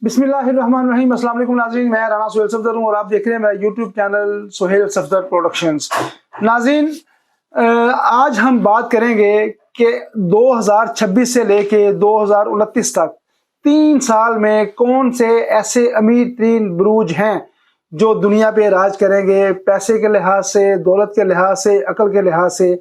बिस्मिल्लाहिर्रहमानिर्रहीम। अस्सलाम वालेकुम नाज़रीन, मैं राना सुहेल सफदर हूँ और आप देख रहे हैं मेरा YouTube channel Suhail Safdar productions. नाज़रीन, आज हम बात करेंगे कि 2026 से लेके 2029 तक 3 साल में कौन से ऐसे अमीर तरीन बुरूज हैं जो दुनिया पे राज करेंगे, पैसे के लिहाज से, दौलत के लिहाज से, अकल के लिहाज से।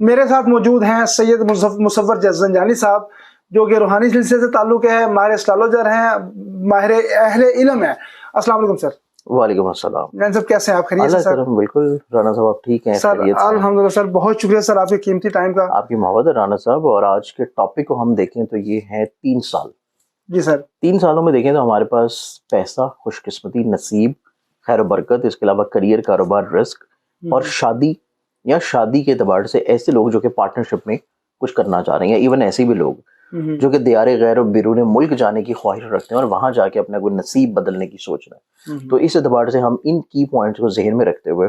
मेरे साथ मौजूद हैं सैयद मुसव्वर ज़ंजानी साहब, जो कि रूहानी सिलसिले से ताल्लुक़ है, माहिर एस्ट्रोलॉजर हैं, माहिर अहले इल्म है। अस्सलाम वालेकुम सर। वालेकुम अस्सलाम। जैन साहब कैसे हैं आप? खैरियत से सर? बिल्कुल राना साहब, आप ठीक हैं? सर अल्हम्दुलिल्लाह सर, बहुत शुक्रिया सर आपके कीमती टाइम का। आपकी मोहब्बत है राना साहब। और आज के टॉपिक को हम देखें तो ये है 3 साल। जी सर। 3 सालों में देखें तो हमारे पास पैसा, खुशकिस्मती, नसीब, खैर बरकत, इसके अलावा करियर, कारोबार, रिस्क और शादी या शादी के एतबार से ऐसे लोग जो कि पार्टनरशिप में कुछ करना चाह रहे हैं, इवन ऐसे भी लोग जो कि दियारे गैर और बिरूने मुल्क जाने की ख्वाहिश रखते हैं और वहां जाके अपना कोई नसीब बदलने की सोच रहे हैं। तो इस एतबार से हम इन की पॉइंट्स को जहन में रखते हुए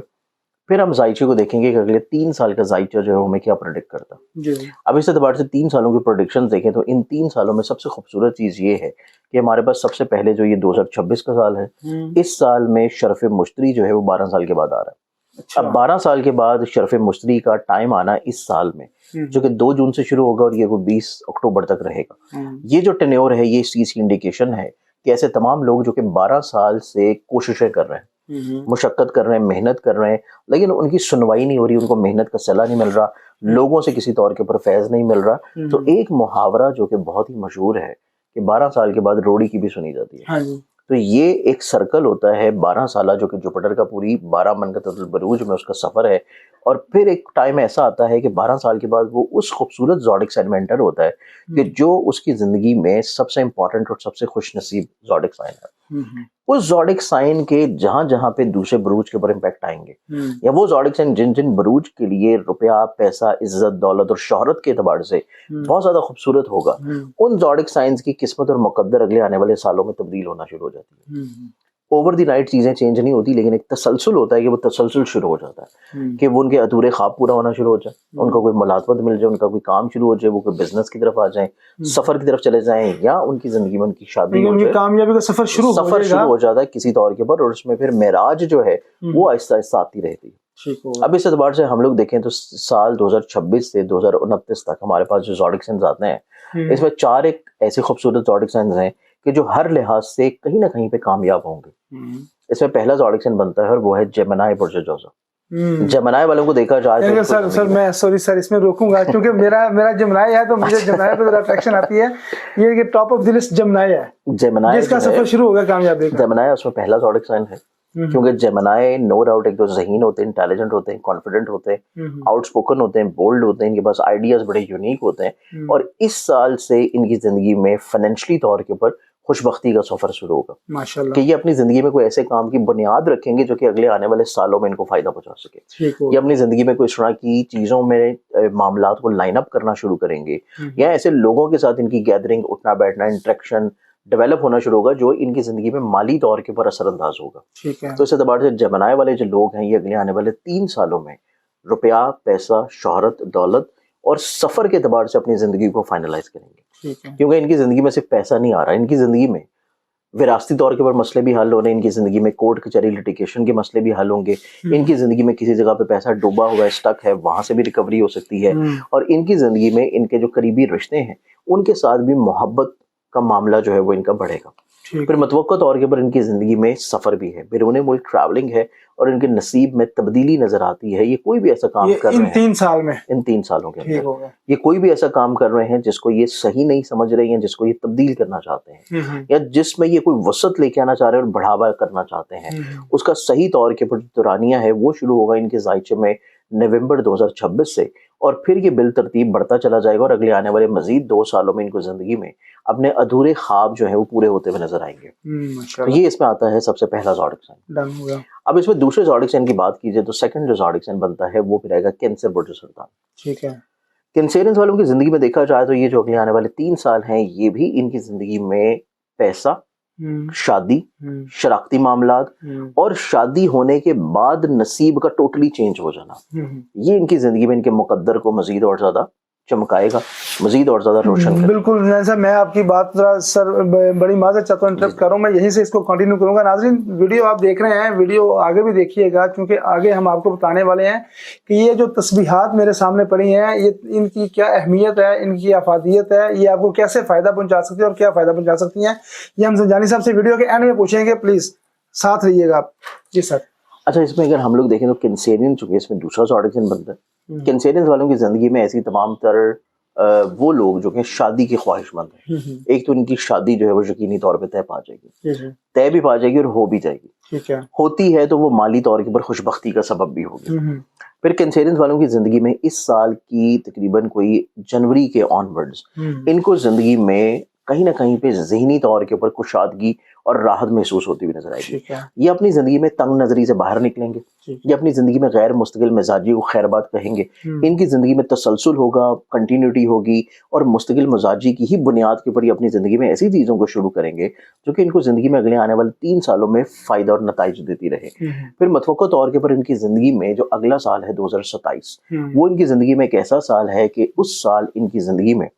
फिर हम जायचे को देखेंगे कि अगले 3 साल का जायचा जो है हमें क्या प्रोडिक्ट करता है। अब इस एतबार से 3 सालों की प्रोडिक्शन देखें तो इन 3 सालों में सबसे खूबसूरत चीज ये है कि हमारे पास सबसे पहले जो ये 2026 का साल है, इस साल में शरफ मुश्तरी जो है वो 12 साल के बाद आ रहा है। अच्छा। अब 12 साल के बाद शरफ मुश्तरी का टाइम आना इस साल में, जो कि 2 जून से शुरू होगा और ये वो 20 अक्टूबर तक रहेगा। ये जो टेन्योर है, ये इस चीज की इंडिकेशन है कि ऐसे तमाम लोग जो कि 12 साल से कोशिशें कर रहे हैं, मुशक्कत कर रहे हैं, मेहनत कर रहे हैं, लेकिन उनकी सुनवाई नहीं हो रही, उनको मेहनत का सला नहीं मिल रहा, लोगों से किसी तौर के ऊपर फैज नहीं मिल रहा। तो एक मुहावरा जो कि बहुत ही मशहूर है कि 12 साल के बाद रोड़ी की भी सुनी जाती है। हाँ जी। तो ये एक सर्कल होता है 12 साल, जो कि जुपिटर का पूरी 12 मनकतल बरूज में उसका सफर है। और फिर एक टाइम ऐसा आता है कि 12 साल के बाद वो उस खूबसूरत ज़ोडिक साइन में एंटर होता है कि जो उसकी जिंदगी में सबसे इंपॉर्टेंट और सबसे खुशनसीब ज़ोडिक साइन है। उस ज़ोडिक साइन के जहां जहां पे दूसरे बरूज के ऊपर इम्पैक्ट आएंगे, या वो ज़ोडिक साइन जिन जिन बरूज के लिए रुपया, पैसा, इज्जत, दौलत और शोहरत के एतबार से बहुत ज्यादा खूबसूरत होगा, उन ज़ोडिक साइंस की किस्मत और मुकद्दर अगले आने वाले सालों में तब्दील होना शुरू हो जाती है। ओवर द नाइट चीजें चेंज नहीं होती, लेकिन एक तसलसल होता है कि वो तसलसल शुरू हो जाता है कि वो उनके अधूरे ख्वाब पूरा होना शुरू हो जाए, उनका कोई मुलाजमत मिल जाए, उनका कोई काम शुरू हो जाए, वो कोई बिजनेस की तरफ आ जाए, सफर की तरफ चले जाएं, या उनकी जिंदगी में उनकी शादी हो जाए, कामयाबी का सफर शुरू हो जाता है किसी तौर के ऊपर। और उसमें फिर मेराज जो है वो आहिस्ता आहिस्ता आती रहती है। अब इस एतबार से हम लोग देखें तो साल 2026 से 2029 तक हमारे पास जो ज़ोडिक साइंस आते हैं, इसमें 4 एक ऐसे खूबसूरत ज़ोडिक साइंस हैं कि जो हर लिहाज से कहीं ना कहीं पे कामयाब होंगे। इसमें पहला ज़ोडिक साइन बनता है और वो है जेमिनी बुर्ज जोज़ा। जेमिनी वालों को देखा जाए तो सर मैं सर इसमें रोकूंगा क्योंकि मेरा जेमिनी है, तो मुझे जेमिनी पे अट्रैक्शन आती है। ये top of the list Gemini है, जिसका सफर शुरू होगा कामयाबी का। जेमिनी उसमें पहला ज़ोडिक साइन है, क्योंकि जेमिनी नो डाउट एक तो ज़हीन होते हैं, इंटेलिजेंट होते हैं, कॉन्फिडेंट होते हैं, आउटस्पोकन होते हैं, बोल्ड होते हैं, इनके पास आइडियाज बड़े यूनिक होते हैं। और इस साल से इनकी जिंदगी में फाइनेंशियली तौर के ऊपर खुशबख्ती का सफर शुरू होगा माशाल्लाह, कि ये अपनी जिंदगी में कोई ऐसे काम की बुनियाद रखेंगे जो कि अगले आने वाले सालों में इनको फायदा पहुंचा सके। ये अपनी जिंदगी में कोई इस तरह की चीजों में मामलात को लाइन अप करना शुरू करेंगे, या ऐसे लोगों के साथ इनकी गैदरिंग, उठना बैठना, इंटरेक्शन डेवलप होना शुरू होगा जो इनकी जिंदगी में माली तौर के ऊपर असरअंदाज होगा। तो इस एतबार से जेमिनी वाले जो लोग हैं, ये अगले आने वाले 3 सालों में रुपया, पैसा, शोहरत, दौलत और सफर के एतबार से अपनी जिंदगी को फाइनलाइज करेंगे। क्योंकि इनकी जिंदगी में सिर्फ पैसा नहीं आ रहा, इनकी जिंदगी में विरासती तौर के ऊपर मसले भी हल हो रहे हैं, इनकी जिंदगी में कोर्ट कचहरी लिटिगेशन के मसले भी हल होंगे, इनकी जिंदगी में किसी जगह पे पैसा डूबा हुआ है, स्टक है, वहां से भी रिकवरी हो सकती है। और इनकी जिंदगी में इनके जो करीबी रिश्ते हैं उनके साथ भी मोहब्बत का मामला जो है वो इनका बढ़ेगा। फिर मतवक्का तौर के ऊपर इनकी जिंदगी में सफर भी है, बिरूने मुल्क ट्रैवलिंग है, और इनके नसीब में तब्दीली नजर आती है। ये कोई भी ऐसा काम कर रहे हैं इन 3 सालों के अंदर, ये कोई भी ऐसा काम कर रहे हैं जिसको ये सही नहीं समझ रहे हैं, जिसको ये तब्दील करना चाहते हैं, या जिसमें ये कोई वसत लेके आना चाह रहे हैं और बढ़ावा करना चाहते हैं, उसका सही तौर के ऊपर दुरानिया है वो शुरू होगा इनके जायचे में नवंबर 2026 से। और फिर ये बिल तरतीब बढ़ता चला जाएगा और अगले आने वाले मजीद 2 सालों में इनको जिंदगी में अपने अधूरे ख्वाब जो है वो पूरे होते हुए नजर आएंगे। तो ये इसमें आता है सबसे पहला ज़ोडिक साइन। अब इसमें दूसरे ज़ोडिक साइन की बात कीजिए तो सेकंड जो ज़ोडिक साइन बनता है वो फिर आएगा कैंसर बुर्ज सरतान। ठीक है। कैंसरियंस वालों की जिंदगी में देखा जाए तो ये जो अगले आने वाले 3 साल हैं, ये भी इनकी जिंदगी में पैसा, शादी, शराकती मामलात और शादी होने के बाद नसीब का टोटली चेंज हो जाना, ये इनकी जिंदगी में इनके मुकद्दर को मजीद और ज्यादा चमकाएगा, मजीद और ज्यादा रोशन करेगा। बिल्कुल सर, मैं आपकी बात सर बड़ी माजरत चाहता हूँ, इंटरप्ट कर रहा हूँ, मैं यहीं से इसको कंटिन्यू करूंगा। नाज़रीन, वीडियो आप देख रहे हैं, वीडियो आगे भी देखिएगा, क्योंकि आगे हम आपको बताने वाले हैं कि ये जो तस्बीहात मेरे सामने पड़ी हैं, ये इनकी क्या अहमियत है, इनकी अफादियत है, ये आपको कैसे फ़ायदा पहुँचा सकती है और क्या फ़ायदा पहुँचा सकती हैं, ये हम संजानी साहब से वीडियो के एंड में पूछेंगे। प्लीज़ साथ रहिएगा आप। जी सर। अच्छा, इसमें अगर हम लोग देखें तो कैंसेरियन, चूंकि इसमें दूसरा ज़ोडिक बनता है, कैंसेरियन वालों की जिंदगी में ऐसी तमाम तर वो लोग जो कि शादी के ख्वाहिशमंद हैं, एक तो इनकी शादी जो है वो यकीनी तौर पे तय पा जाएगी, तय भी पा जाएगी और हो भी जाएगी। ठीक है। होती है तो वो माली तौर के ऊपर खुशबख्ती का सबब भी होगी। फिर कैंसेरियन वालों की जिंदगी में इस साल की तकरीबन कोई जनवरी के ऑनवर्ड्स इनको जिंदगी में कहीं ना कहीं पे ज़हनी तौर के ऊपर कुशादगी और राहत महसूस होती हुई नजर आएगी। ये अपनी जिंदगी में तंग नजरी से बाहर निकलेंगे, ये अपनी जिंदगी में गैर मुस्तकिल मिजाजी को खैरबाद कहेंगे, इनकी जिंदगी में तसलसल होगा, कंटिन्यूटी होगी और मुस्तकिल मिजाजी की ही बुनियाद के ऊपर ये अपनी जिंदगी में ऐसी चीजों को शुरू करेंगे जो कि इनको जिंदगी में अगले आने वाले 3 सालों में फायदा और नताइज देती रहे। फिर मतवक्को तौर के ऊपर इनकी जिंदगी में जो अगला साल है 2027, वो इनकी जिंदगी में एक ऐसा साल है कि उस साल इनकी जिंदगी में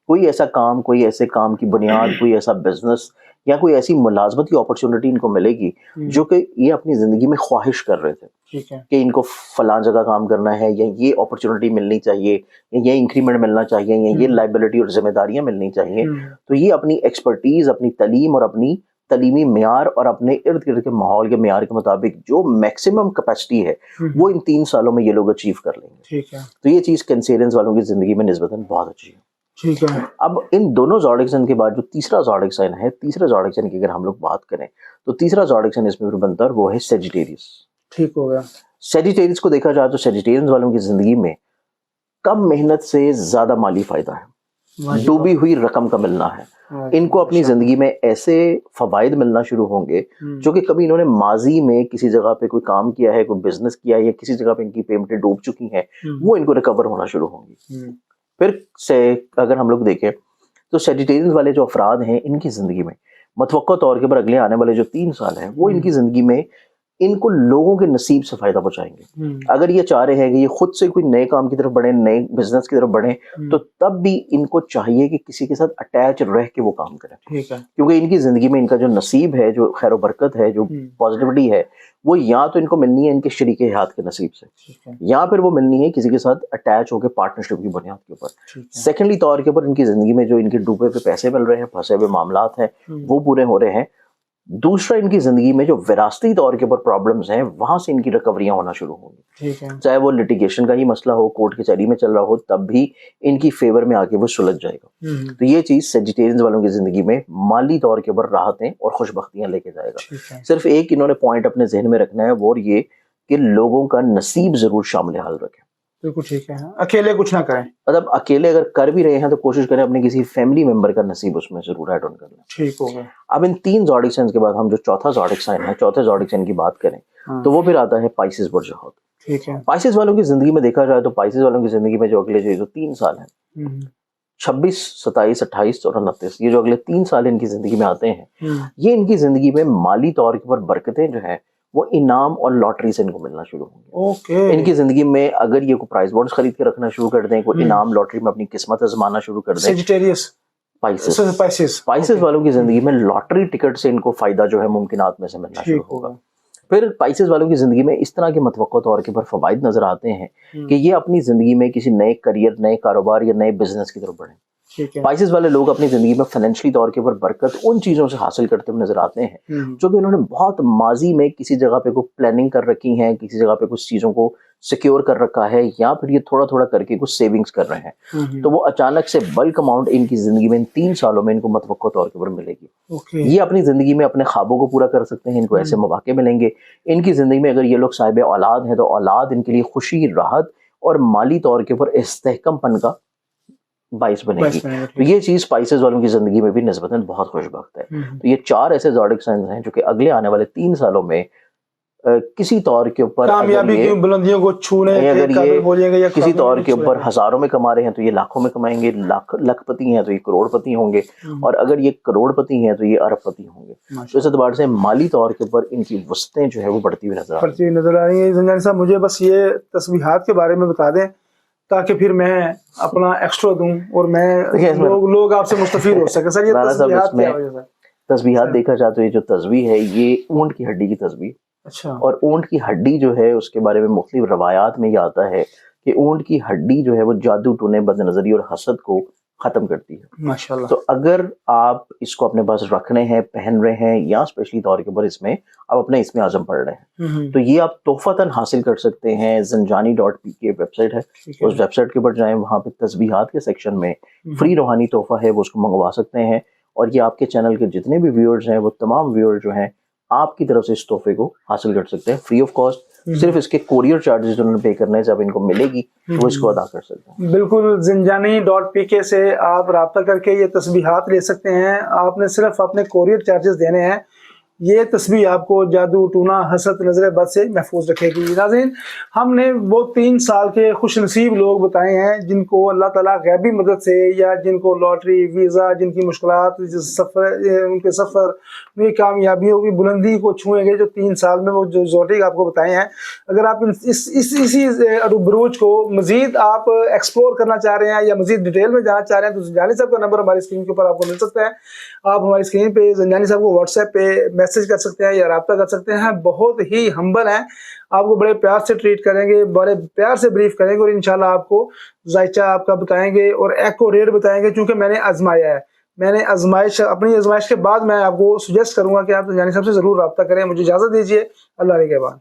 कोई ऐसा काम, कोई ऐसे काम की बुनियाद, कोई ऐसा बिजनेस या कोई ऐसी मुलाजमत की अपॉर्चुनिटी इनको मिलेगी जो कि ये अपनी जिंदगी में ख्वाहिश कर रहे थे। ठीक है। कि इनको फलां जगह काम करना है, या ये अपॉर्चुनिटी मिलनी चाहिए, या ये इंक्रीमेंट मिलना चाहिए, या ये लाइबिलिटी और जिम्मेदारियां मिलनी चाहिए। तो ये अपनी एक्सपर्टीज, अपनी तालीम और अपनी तलीमी म्यार और अपने इर्द गिर्द के माहौल के म्यार के मुताबिक जो मैक्सिमम कैपेसिटी है वो इन 3 सालों में ये लोग अचीव कर लेंगे। ठीक है। तो ये चीज कैंसेरियंस वालों की जिंदगी में निस्बतन बहुत अच्छी है। ठीक है। अब इन दोनों ज़ोडिक साइन के बाद जो तीसरा ज़ोडिक साइन है, तीसरा ज़ोडिक साइन की अगर हम लोग बात करें तो तीसरा ज़ोडिक साइन इसमें फिर बनता है वो है सेजिटेरियस। ठीक हो गया। सेजिटेरियस को देखा जाए तो सेजिटेरियंस वालों की जिंदगी में कम मेहनत से ज्यादा माली फायदा है, डूबी हुई रकम का मिलना है। इनको अपनी जिंदगी में ऐसे फवाइद मिलना शुरू होंगे जो कि कभी इन्होंने माजी में किसी जगह पे कोई काम किया है, कोई बिजनेस किया है, या किसी जगह पे इनकी पेमेंटें डूब चुकी हैं, वो इनको रिकवर होना शुरू होंगी। फिर से अगर हम लोग देखें तो सेजिटेरियंस वाले जो अफराद हैं इनकी जिंदगी में मतवक्को तौर के ऊपर अगले आने वाले जो 3 साल हैं वो इनकी जिंदगी में इनको लोगों के नसीब से फायदा पहुंचाएंगे। अगर ये चाह रहे हैं कि ये खुद से कोई नए काम की तरफ बढ़े, नए बिजनेस की तरफ बढ़े, तो तब भी इनको चाहिए कि किसी के साथ अटैच रह के वो काम करें। ठीक है। क्योंकि इनकी जिंदगी में इनका जो नसीब है, जो खैर बरकत है, जो पॉजिटिविटी है, वो या तो इनको मिलनी है इनके शरीक हयात के नसीब से, या फिर वो मिलनी है किसी के साथ अटैच होकर पार्टनरशिप की बुनियाद के ऊपर। सेकेंडली तौर के ऊपर इनकी जिंदगी में जो इनके डूबे पे पैसे मिल रहे हैं, फंसे हुए मामलात हैं, वो पूरे हो रहे हैं। दूसरा, इनकी जिंदगी में जो विरासती तौर के ऊपर प्रॉब्लम्स हैं वहां से इनकी रिकवरियां होना शुरू होंगी। ठीक है। चाहे वो लिटिगेशन का ही मसला हो, कोर्ट कचहरी में चल रहा हो, तब भी इनकी फेवर में आके वो सुलझ जाएगा। तो ये चीज सेजिटेरियंस वालों की जिंदगी में माली तौर के ऊपर राहतें और खुशबख्तियां लेके जाएगा। सिर्फ एक इन्होंने पॉइंट अपने जहन में रखना है, वो ये कि लोगों का नसीब जरूर शामिल हाल रखें। बिल्कुल ठीक है। अकेले कुछ ना करें, मतलब अकेले अगर कर भी रहे हैं तो कोशिश करें अपने किसी फैमिली मेंबर का नसीब उसमें जरूर ऐड ऑन करना। ठीक हो गया। अब इन 3 ज़ोडिक साइन के बाद हम जो चौथा ज़ोडिक साइन है, चौथे ज़ोडिक साइन की बात करें तो वो फिर आता है पाइसेस बुर्जोहत। ठीक है। पाइसेस वालों की जिंदगी में देखा जाए तो पाइसेस वालों की जिंदगी में जो अगले जो 3 साल है, 26, 27, 28 और 29, ये जो अगले 3 साल इनकी जिंदगी में आते हैं, ये इनकी जिंदगी में माली तौर के ऊपर बरकतें जो है वो इनाम और लॉटरी से इनको मिलना शुरू होंगे। ओके। इनकी जिंदगी में अगर ये कोई प्राइस बॉन्ड्स खरीद के रखना शुरू कर दें, कोई इनाम लॉटरी में अपनी किस्मत आजमाना शुरू कर दें। सेजिटेरियस पाइसेस वालों की जिंदगी में लॉटरी टिकट से इनको फायदा जो है मुमकिनात में से मिलना शुरू होगा। फिर पाइसेस वालों की जिंदगी में इस तरह के मतवक्को तौर के ऊपर फवाइद नजर आते हैं कि ये अपनी जिंदगी में किसी नए करियर, नए कारोबार या नए बिजनेस की तरफ बढ़े। पाइसेस वाले लोग अपनी जिंदगी में फाइनेंशियली तौर के ऊपर बरकत उन चीजों से हासिल करते हुए नजर आते हैं जो कि उन्होंने बहुत माजी में किसी जगह पे कुछ प्लानिंग कर रखी है, किसी जगह पे कुछ चीजों को सिक्योर कर रखा है, या फिर ये थोड़ा थोड़ा करके कुछ सेविंग्स कर रहे हैं। तो वो अचानक से बल्क अमाउंट इनकी जिंदगी में इन 3 सालों में इनको मतवक्को तौर के ऊपर मिलेगी। ये अपनी जिंदगी में अपने ख्वाबों को पूरा कर सकते हैं, इनको ऐसे मौके मिलेंगे। इनकी जिंदगी में अगर ये लोग साहिब औलाद हैं तो औलाद इनके लिए खुशी, राहत और माली तौर के ऊपर इस्तेहकमपन का बाइस बनेगी। तो ये चीज पाइसेस वालों की जिंदगी में भी निस्बतन बहुत खुशबख्त है। तो ये 4 ऐसे ज़ोडिक साइंस हैं जो कि अगले आने वाले 3 सालों में किसी तौर के ऊपर कामयाबी की बुलंदियों को छूने अगर ये किसी तौर के ऊपर हजारों में कमा रहे हैं तो ये लाखों में कमाएंगे, लखपति हैं तो ये करोड़पति होंगे, और अगर ये करोड़पति हैं तो ये अरबपति होंगे। तो इस एतबार से माली तौर के ऊपर इनकी वसतें जो है वो बढ़ती हुई नजर आ रही हैं। मुझे बस ये तस्बीहात के बारे में बता दें ताकि फिर मैं अपना एक्स्ट्रा दूं और देखिए, मैं लोग आपसे मुस्तफीद हो सके। सर ये राना साहब, तस्बीहात क्या इसमें वजह से? तस्बीहात देखा जाए तो ये जो तस्बीह है ये ऊंट की हड्डी की तस्बीह, अच्छा। और ऊंट की हड्डी जो है उसके बारे में मुख्तलिफ रवायात में ये आता है कि ऊंट की हड्डी जो है वो जादू टोने, बदनजरी और हसद को खत्म करती है। माशाल्लाह। तो अगर आप इसको अपने पास रख रहे हैं, पहन रहे हैं, या स्पेशली तौर के ऊपर इसमें आप अपने इसमें आजम पढ़ रहे हैं, तो ये आप तोहफतन हासिल कर सकते हैं। ज़ंजानी.pk वेबसाइट है, उस वेबसाइट के ऊपर जाएं, वहाँ पे तस्बीहात के सेक्शन में फ्री रूहानी तोहफा है, वो उसको मंगवा सकते हैं। और ये आपके चैनल के जितने भी व्यूअर्स हैं वो तमाम व्यूअर्स जो हैं आपकी तरफ से इस तोहफे को हासिल कर सकते हैं फ्री ऑफ कॉस्ट। सिर्फ इसके कोरियर चार्जेस उन्होंने पे करने हैं, जब इनको मिलेगी तो वो इसको अदा कर सकते हैं। बिल्कुल, ज़ंजानी.pk से आप राब्ता करके ये तस्बीहात ले सकते हैं। आपने सिर्फ अपने कोरियर चार्जेस देने हैं। ये तस्बीह आपको जादू टूना हसद नजर बद से महफूज रखेगी। नाज़रीन, हमने वो 3 साल के खुशनसीब लोग बताए हैं जिनको अल्लाह ताला गैबी मदद से, या जिनको लॉटरी, वीज़ा, जिनकी मुश्किलात, उनके सफ़र में कामयाबियों की बुलंदी को छुएंगे, जो 3 साल में वो जो जोटिक आपको बताए हैं। अगर आप इसी बरूज को मज़ीद आप एक्सप्लोर करना चाह रहे हैं या मज़ीद डिटेल में जाना चाह रहे हैं, तो ज़ंजानी साहब का नंबर हमारी स्क्रीन के ऊपर आपको मिल सकता है। आप हमारी स्क्रीन पे ज़ंजानी साहब को व्हाट्सएप पे मैसेज कर सकते हैं या राब्ता कर सकते हैं। बहुत ही हम्बल हैं, आपको बड़े प्यार से ट्रीट करेंगे, बड़े प्यार से ब्रीफ करेंगे, और इंशाल्लाह आपको जायचा आपका बताएंगे और एको रेट बताएंगे, क्योंकि मैंने आजमाया है। मैंने अपनी आजमाइश के बाद मैं आपको सुजेस्ट करूंगा कि आप ज़ंजानी साहब से ज़रूर राब्ता करें। मुझे इजाज़त दीजिए। अल्लाह के बाद।